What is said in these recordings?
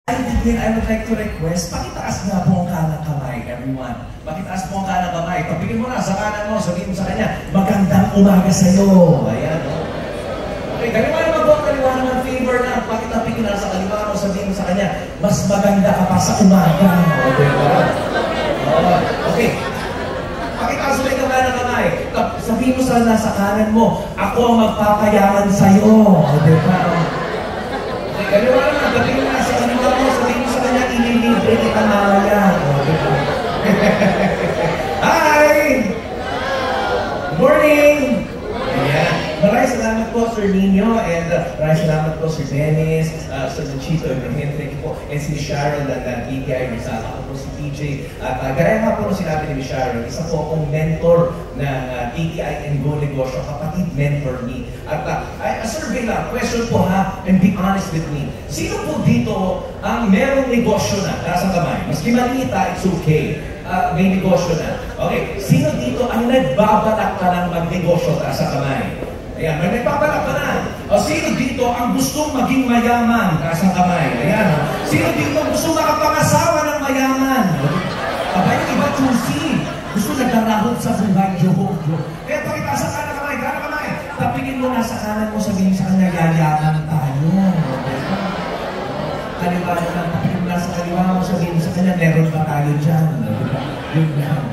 Again, I would like to request, pakitaas nga po ang kanang kamay, everyone. Pakitaas po ang kanang kamay. Pabigyan mo na sa kanan mo, sabihin mo sa kanya, magandang umaga sa'yo. Ayan, no? Okay, kaliwa naman po, kaliwa naman, favor na. Pakitapigin na sa kaliwa mo, sabihin mo sa kanya, mas maganda ka pa sa umaga. Okay, ba? Okay. Pakitaas ulit ang kanang kamay. Sabihin mo sa nasa kanan mo, ako ang magpapayaman sa'yo. Okay, ba? Okay, kaliwa naman, pabigyan mo na sa kaliwa mo, sabihin mo sa kanya, inilibre kita na yan. Hi! Good morning! Ayan. Maraming salamat po, Sir Nino, and maraming salamat po, Sir Dennis, Sir Luchito, Ibrahim, thank you po, and si Sharon, na PTI Rizal, ako po si PJ. At gaya nga po nung sinabi ni Sharon, isa po akong mentor ng PTI and Go Negosyo, kapatid mentor ni. At a survey lang, question po ha, and be honest with me. Sino po dito ang merong negosyo na, nasa kamay? Maski malita, it's okay. May negosyo na. Okay, sino dito ang nagbabalak ka ng magnegosyo sa kamay? Ayan, may nagbabalak ka na. O sino dito ang gustong maging mayaman sa kamay? Ayan, sino dito ang gustong makapangasawa ng mayaman? Aba, yung iba choosy. Gusto nagdarahot sa buhay, joke. Kaya pakita sa kanan kamay, tapingin mo na sa kanan mo, sabihin sa kanya, yayaman tayo. Kaliwa naman, tapingin mo na sa kaliwa mo, sabihin sa kanya, meron ba tayo dyan? Yun lang.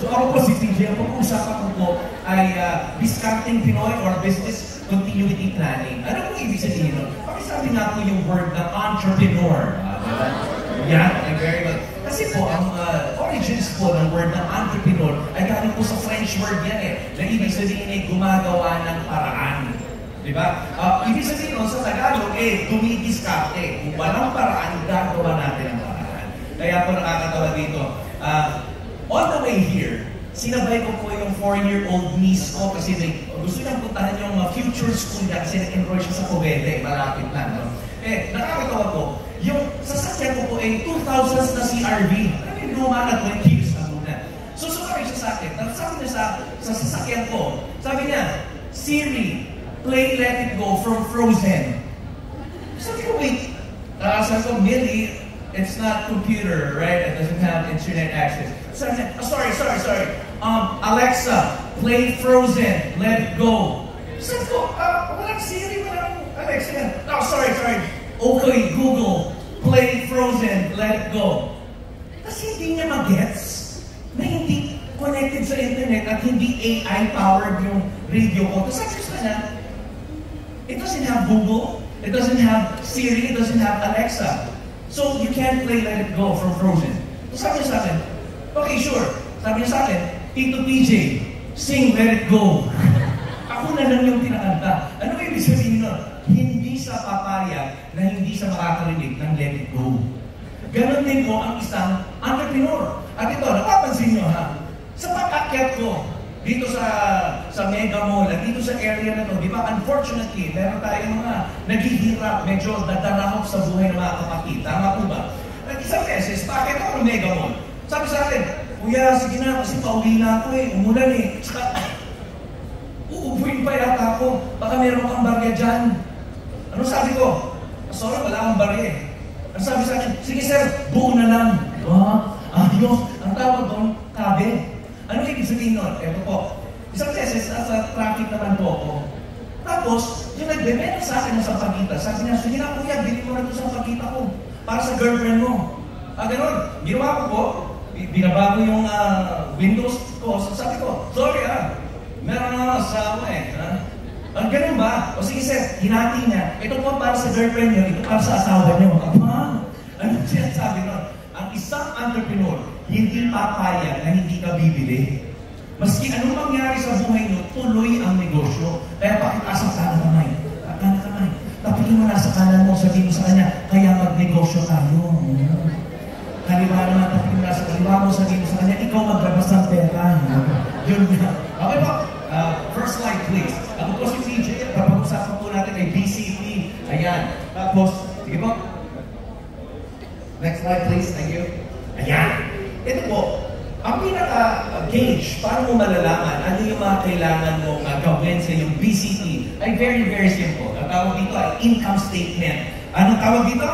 So ako po si TJ, ang pag-uusapan ko po ay Discounting Pinoy or Business Continuity Planning. Ano po ibig sabihin nun? Pakisabi nga po yung word na entrepreneur. Yan, very good. Kasi po, ang origins po ng word na entrepreneur ay galing po sa French word yan na ibig sabihin ay gumagawa ng paraan. Diba? Ibig sabihin nun sa Tagalog, dumidiskarte. Kung walang paraan, gagawa natin ang paraan. Kaya po nakakatawa dito. On the way here, sinabay ko po yung 4-year-old niece ko kasi gusto niyang puntahan yung future school niya kasi nag-enroll siya sa Cavite, malapit na. No? Nakakatawa po, yung sasakyan ko po ay 2000s na CRV. Ano yung luma na 20 years na muna. So sumabay siya sa akin. Sabi niya sa sasakyan ko, sabi niya, Siri, play Let It Go from Frozen. Sabi ko, wait. Sabi ko, Millie, it's not computer, right? It doesn't have internet access. Sabi niya, sorry. Alexa, play Frozen, Let It Go. Sabi ko, walang Siri, walang Alexa yan. Oh, sorry. Okay, Google, play Frozen, Let It Go. Kasi hindi niya mag-gets na hindi connected sa internet at hindi AI-powered yung radio ko. Kasi sabi ko na, it doesn't have Google, it doesn't have Siri, it doesn't have Alexa. So you can't play Let It Go from Frozen. So sabi niya sa akin, okay, sure. Sabi niya sa akin, Tito PJ, sing Let It Go. Ako na lang yung tinakanta. Ano ibig sabihin nun? Hindi sa papayag na hindi sa makakarinig ng Let It Go. Ganon din po ang isang entrepreneur. At ito, napapansin nyo ha, sa pag-akyat ko, dito sa Mega Mall, at dito sa area na to, di ba, unfortunately, meron tayong mga naghihirap, medyo dadarahok sa buhay ng mga kapatid. Tama po ba? At isang beses, bakit ako ng Mega Mall? Sabi sa akin, Kuya, sige na, kasi pauwi na ako umulan Tsaka, uubuin pa yata ako. Baka meron kang barya dyan. Ano sabi ko? Sorry, wala akong barya Ano sabi sa akin? Sige sir, buo na lang. Ayos. Ang tawag doon, kabe. Ano ibig sabihin nun? Eto po. Isang beses, sa traffic naman po ako. Tapos, yung nagbebenta sa akin ng sampagita, sabi niya, sige na kuya, bili mo na ito sa sampagita ko. Para sa girlfriend mo. Ganun. Ginawa ko po, binabago yung windows ko. Sabi ko, sorry meron na asawa ganun ba? O sige sir, hinati niya. Ito po para sa girlfriend niyo, ito para sa asawa niyo. Ano siya sabi nun? Ang isang entrepreneur, hindi papayag na hindi ka bibili. Maski anong mangyari sa buhay niyo, tuloy ang negosyo. Kaya pakitaas ang kanan kamay. Tapigin mo na sa kanan mo, sabihin mo sa kanya, kaya magnegosyo tayo. Kaliwa naman, tapigin mo na sa kaliwa mo, sabihin mo sa kanya, ikaw maglabas ng pera. Yun na. Okay po. First slide, please. Ako po si TJ. Kapag-usapan po natin ay BCP. Ayan. Tapos, sige po. Next slide, please. Thank you. Ayan. Ito po. Ang pinaka-gauge, paano mo malalaman ano yung mga kailangan mong gawin sa yung BCP ay very, very simple. Ang tawag dito ay income statement. Anong tawag dito?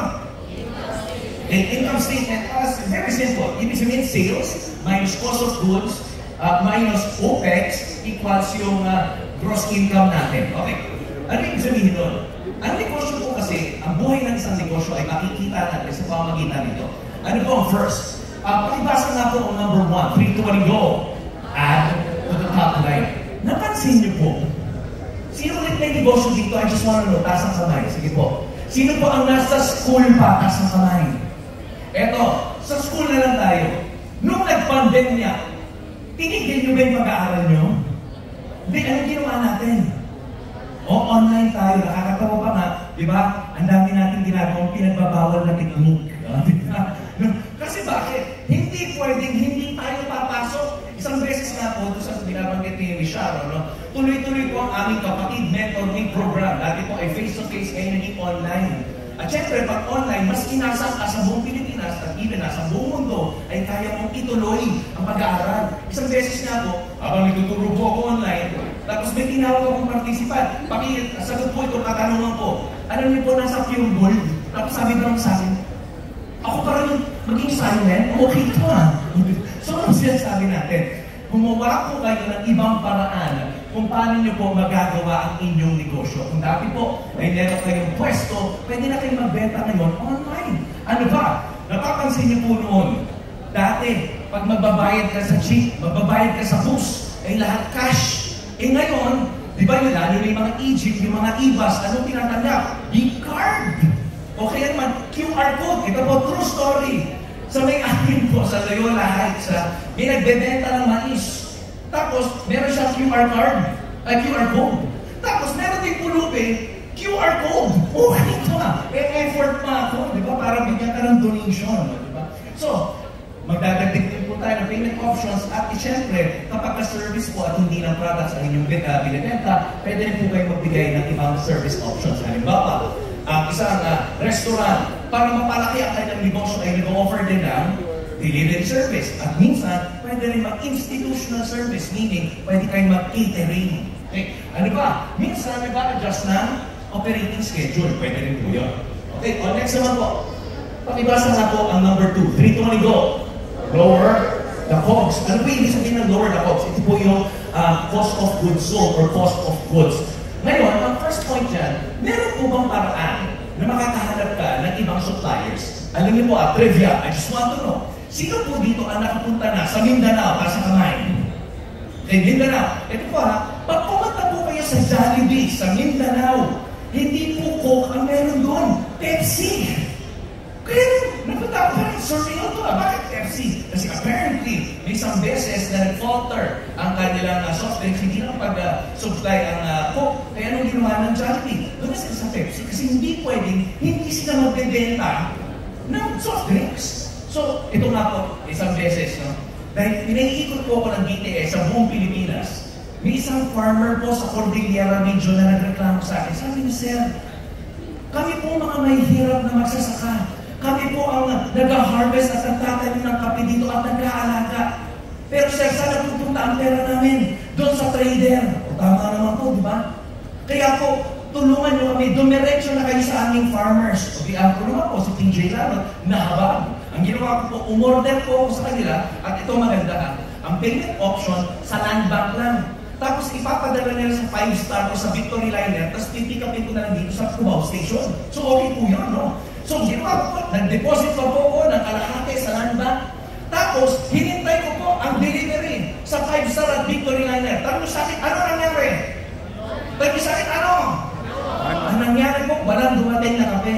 Income statement. Very simple. Ibig sabihin, sales minus cost of goods minus OPEX equals yung gross income natin. Okay. Ano ibig sabihin doon? Ang negosyo po kasi, ang buhay ng isang negosyo ay makikita natin sa pamamagitan nito. Ano po ang first? Pakibasa nga po ang number 1. 3, 2, 1, go! Add to the top line. Napansin niyo po, sino ulit may negosyo dito? I just want to know, taas ang kamay. Sige po. Sino po ang nasa school pa? Taas ang kamay. Eto, sa school na lang tayo. Nung nag-pandemya, tinigil niyo ba yung pag-aaral niyo? Hindi, anong ginawa natin? O online tayo, nakakatawa pa nga, di ba? Ang dami natin ginagawang pinagbabawal na technique. Kasi bakit? Hindi pwedeng hindi tayo papasok. Isang beses nga po, doon sa binabanggit ni Richard, no? Tuloy-tuloy po ang aming kapatid mentoring program. Dati po ay face-to-face, ngayon naging online. At syempre, pag online, mas kinasang ka sa buong Pilipinas at even nasa buong mundo ay kaya mong ituloy ang pag-aaral. Isang beses nga po, habang nagtuturo po ako online, tapos may tinawag akong participant. Sagot po ito, katanungan ko, alam niyo po, nasa pure gold. Tapos sabi naman sa akin, ako parang maging silent, okay ito So, ano sinasabi natin? Gumawa po kayo ng ibang paraan kung paano nyo po magagawa ang inyong negosyo. Kung dati po ay meron kayong pwesto, pwede na kayong magbenta ngayon online. Ano ba? Napapansin niyo po noon, dati, pag magbabayad ka sa jeep, magbabayad ka sa bus, ay lahat cash. Ngayon, di ba yun, lalo yung mga e-jeep, yung mga e-bus, anong tinatanggap? E-card! O kaya naman, QR code. Ito po, true story. Sa may amin po, sa Loyola Heights, may nagbebenta ng mais. Tapos, meron siyang QR code. Tapos, meron din pulubi, QR code. Oh, ito nga. Effort pa ako, di ba? Para bigyan ka ng donation, di ba? So, magdadagdag din po tayo ng payment options at siyempre, kapag ka-service po at hindi ng products ang inyong binibenta, pwede rin po kayo magbigay ng ibang service options. Halimbawa, ang isang restaurant, para mapalaki ang kanyang negosyo ay nag-offer din ng delivery service. At minsan, pwede rin mag-institutional service, meaning pwede kayong mag-catering. Okay? Ano ba? Minsan, nag-adjust ng operating schedule. Pwede rin po yun. Okay, next naman po. Pakibasa na po ang number 2. 3, 2, 1, go! Lower the COGS. Ano po ibig sabihin ng lower the COGS? Ito po yung cost of goods sold or cost of goods. Ngayon, ang first point dyan, meron po bang paraan na makakahanap ka ng ibang suppliers? Alam niyo po, trivia, I just want to know. Sino po dito ang nakapunta na sa Mindanao para sa kamay? Okay, Mindanao. Ito po pag pumunta po kayo sa Jollibee, sa Mindanao, hindi po Coke ang meron doon. Pepsi. Kaya napunta ko pa rin, surreal to bakit Pepsi? Kasi apparently, may isang beses na nag-falter ang kanilang soft drinks, hindi na pag-supply ang Coke. Kaya anong ginawa ng Jollibee? Doon na sila sa Pepsi kasi hindi pwedeng, hindi sila magbebenta ng soft drinks. So, ito nga po, isang beses, no? Dahil pinaiikot po ako ng BTS sa buong Pilipinas, may isang farmer po sa Cordillera Region na nagreklamo sa akin. Sabi niya, sir, kami po mga may hirap na magsasaka. Kami po ang nag-harvest at nagtatanim ng kape dito at nag-aalaga. Pero sir, saan napupunta ang pera namin? Doon sa trader. O tama naman po, di ba? Kaya po, tulungan nyo kami, dumiretso na kayo sa aming farmers. O di ako naman po, si TJ Lalo, nahabag. Ang ginawa ko po, umorder po ako sa kanila, at ito maganda ang payment option sa land bank lang. Tapos ipapadala nila sa 5-star o sa Victory Liner, tapos pipick upin ko na lang dito sa Cubao Station. So okay po yun, no? So ginawa ko po, nag-deposit pa po ako ng kalahati sa land bank. Tapos, hinintay ko po ang delivery sa 5-star at Victory Liner. Tanong sa akin, ano nangyari? Tanong sa akin, ano? Ang nangyari po, walang dumating na kape.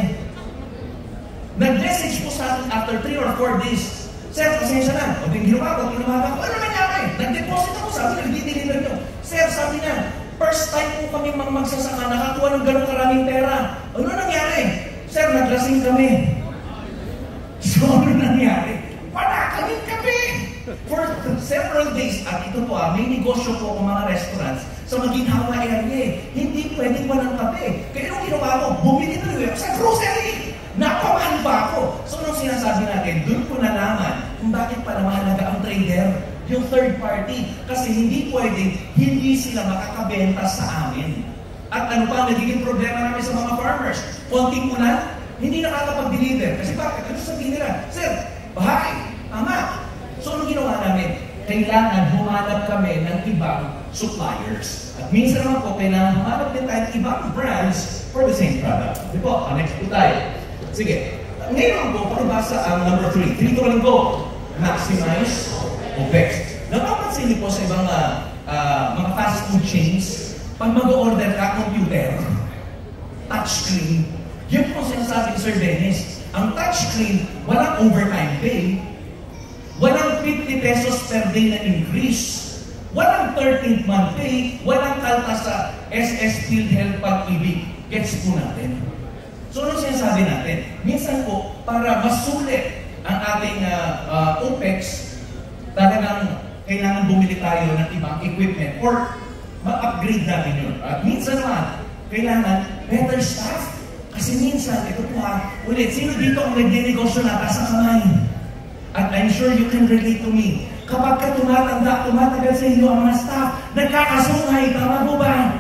Nag-message po sa akin after 3 or 4 days. Sir, pasensya na. O din ginawa ko. Ano nangyari? Nag-deposit ako, sabi na, nag-deliver nyo. Sir, sabi na, first time po kami magsasaka, nakakuha ng gano'ng karaming pera. Ano nangyari? Sir, naglasing kami. So, ano nangyari? Wala kaming kape! For several days, at ito po may negosyo po kung mga restaurants sa Maginhawa area. Hindi pwedeng walang kape. Kaya nung ginawa ko, bumili na rin sa grocery! Napamahal ba ako? So, nung sinasabi natin, doon ko nalaman kung bakit pala mahalaga ang trader, yung third party. Kasi hindi pwedeng, hindi sila makakabenta sa amin. At ano pa, nagiging problema namin sa mga farmers? Konting ulan, hindi nakakapag-deliver. Kasi bakit? Ano sabihin nila? Sir, bahay, ama. So, ano ginawa namin? Kailangan humanap kami ng ibang suppliers. At minsan naman po, kailangan humanap din tayo ng ibang brands for the same product. Di po, next po tayo. Sige. Ngayon po, pakibasa ang number 3. 3 to 1 go. Maximize OPEX. Napapansin niyo po sa ibang mga fast food chains, pag mag-order ka, computer, touchscreen, yun po sinasabi ni Sir Dennis. Ang touchscreen, walang overtime pay, walang 50 pesos per day na increase, walang 13th month pay, walang kalta sa SS PhilHealth Pag-ibig. Gets po natin. So ano sinasabi natin? Minsan po, para masulit ang ating OPEX, talagang kailangan bumili tayo ng ibang equipment or ma-upgrade natin yun. At minsan naman, kailangan better staff. Kasi minsan, ito po ulit, sino dito ang nagdinegosyo na sa kamay? At I'm sure you can relate to me. Kapag ka tumatagal sa inyo ang mga staff, nagkakasungay, tama po ba?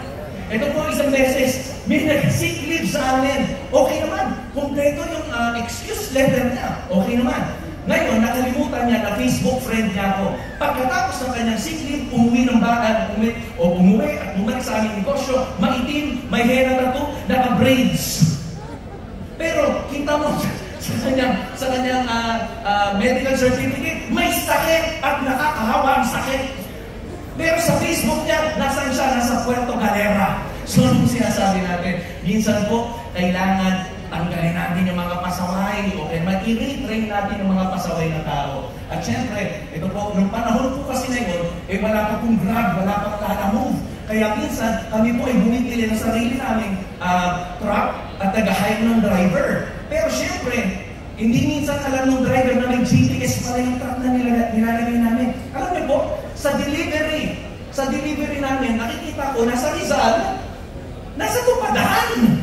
Ito po isang beses, may nag-sick leave sa amin. Okay naman, kompleto yung excuse letter niya. Okay naman. Ngayon, nakalimutan niya na Facebook friend niya ako. Pagkatapos ng kanyang sick leave, umuwi ng bakan, umuwi at bumalik sa aming negosyo, maitim, may hair na tattoo, naka-braids. Pero, kita mo, sa kanyang medical certificate, may sakit at nakakahawa ang sakit. Pero sa Facebook niya, nasaan siya? Nasa Puerto Galera. So, anong sinasabi natin? Minsan po, kailangan tanggalin natin yung mga pasaway o mag-i-retrain natin yung mga pasaway na tao. At syempre, ito po, nung panahon po kasi na yun, wala pa pong Grab, wala pa Lalamove. Kaya minsan, kami po ay bumibili ng sarili naming truck at nag-hire ng driver. Pero syempre, hindi minsan alam ng driver na may GPS pala yung truck na nilalagay namin. Alam niyo po, sa delivery namin, nakikita ko, nasa Rizal, nasa Tupadahan.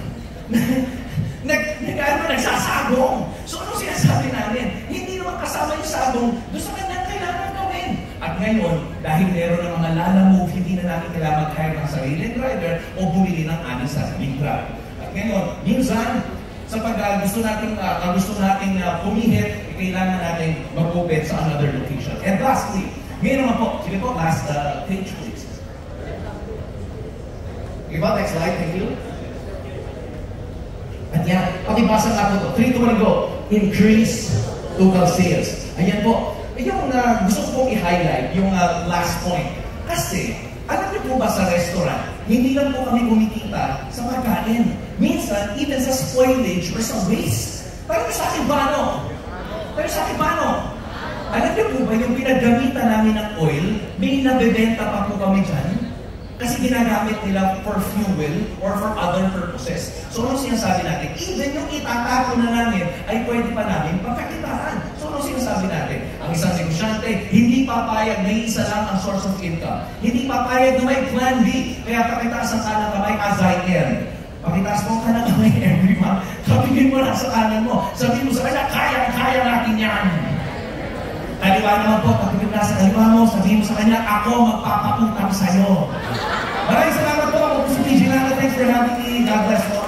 Nagsasabong. So ano sinasabi namin? Hindi naman kasama yung sabong doon sa kanyang kailangan gawin. At ngayon, dahil meron ng mga Lalamove, hindi na natin kailangan mag-hire ng sariling driver o bumili ng aming sariling truck. At ngayon, minsan, sa pag gusto nating pumihit, kailangan natin mag-open sa another location. And lastly, ngayon naman po, sige po, last page please. Okay ba? Next slide, thank you. At yan, pakibasa nga po ito. 3 to 1 go. Increase total sales. Ayan po. Yung gusto ko pong i-highlight, yung last point. Kasi, alam niyo po ba sa restaurant, hindi lang po kami kumikita sa pagkain. Minsan, even sa spoilage or sa waste. Pero sa akin paano? Alam niyo po ba yung pinagamitan namin ng oil, may nabebenta pa po kami dyan? Kasi ginagamit nila for fuel or for other purposes. So ano sinasabi natin? Even yung itatapon na namin ay pwede pa namin pagkakitaan. So ano sinasabi natin? Ang isang negosyante, hindi papayag na isa lang ang source of income. Hindi papayag na may plan B. Kaya pakitaas ang kanang kamay as I am. Pakitaas mo ang kanang kamay every month. Kapigin mo na sa kanan mo. Sabihin mo sa kanya, kaya natin yan. Kaliwa naman po, kapigin na sa kaliwa mo, sabihin mo sa kanya, ako magpapakutang sa'yo. Maraming salamat po. Ako po si TJ Lana. Thanks for having me. God bless po.